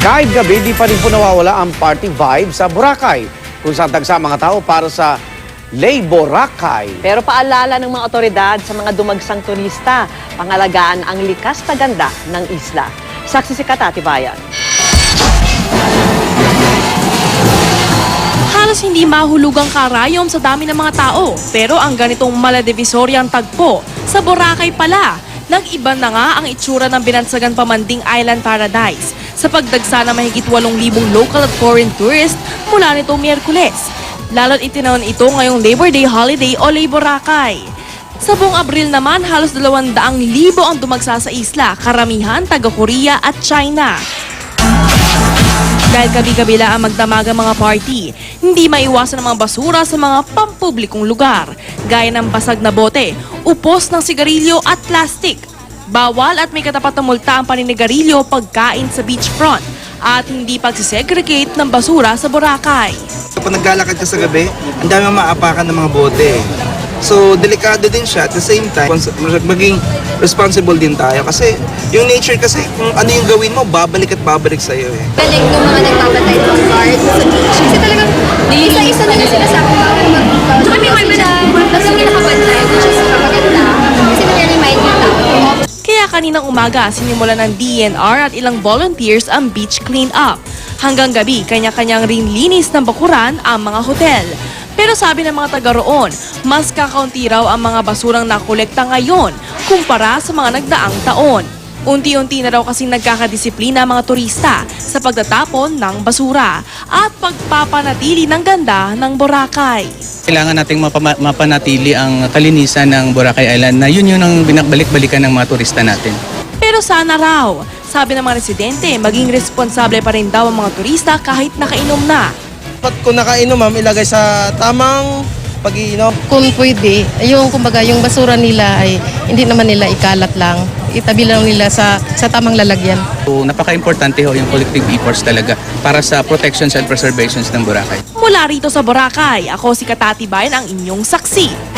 Kahit gabi, di pa rin po nawawala ang party vibe sa Boracay, kung saan tagsa mga tao para sa Lay Boracay. Pero paalala ng mga otoridad sa mga dumagsang turista, pangalagaan ang likas na ganda ng isla. Saksi si Katati Bayan. Halos hindi mahulugang karayom sa dami ng mga tao, pero ang ganitong maladivisoryang tagpo sa Boracay pala, nag-iba na nga ang itsura ng binansagan Pamanding Island Paradise sa pagdagsa ng mahigit 8,000 local at foreign tourists mula nitong Miyerkules. Lalo't itinaon ito ngayong Labor Day holiday o Lay Boracay. Sa buong Abril naman, halos 200,000 ang dumagsa sa isla, karamihan taga-Korea at China. Dahil gabi-gabi ang magdamagang mga party, hindi maiwasan ang mga basura sa mga pampublikong lugar, gaya ng basag na bote, upos ng sigarilyo at plastic. Bawal at may katapat na multa ang paninigarilyo pagkain sa beachfront at hindi pagsisegregate ng basura sa Boracay. Kapag naglalakad ka sa gabi, ang dami maapakan ng mga bote. So, delikado din siya. At the same time, maging responsible din tayo. Kasi yung nature kasi, kung ano yung gawin mo, babalik at babalik sa'yo eh. Galing ng mga nagpapatay ng guard sa beach. Kasi talagang isa-isa na lang sila sa akin bawal mag-ikaw. Tsaka may kami na, tapos yung kinakabantay, which is kapaganda. Kasi nag-remind yung tao. Kaya kaninang umaga, sinimulan ng DNR at ilang volunteers ang beach clean-up. Hanggang gabi, kanya-kanyang rin linis ng bakuran ang mga hotel. Pero sabi ng mga taga roon, mas kakaunti raw ang mga basurang nakolekta ngayon kumpara sa mga nagdaang taon. Unti-unti na raw kasing nagkakadisiplina ang mga turista sa pagtatapon ng basura at pagpapanatili ng ganda ng Boracay. Kailangan nating mapanatili ang kalinisan ng Boracay Island na yun ang binabalik-balikan ng mga turista natin. Pero sana raw, sabi ng mga residente, maging responsable pa rin daw ang mga turista kahit nakainom na. Dapat kung nakainom ma'am, ilagay sa tamang pag-iinom. Kung pwede, kumbaga yung basura nila ay hindi naman nila ikalat lang. Itabi lang nila sa tamang lalagyan. So, napaka-importante ho yung collective efforts talaga para sa protections and preservations ng Boracay. Mula rito sa Boracay, ako si Katati Bayan ang inyong saksi.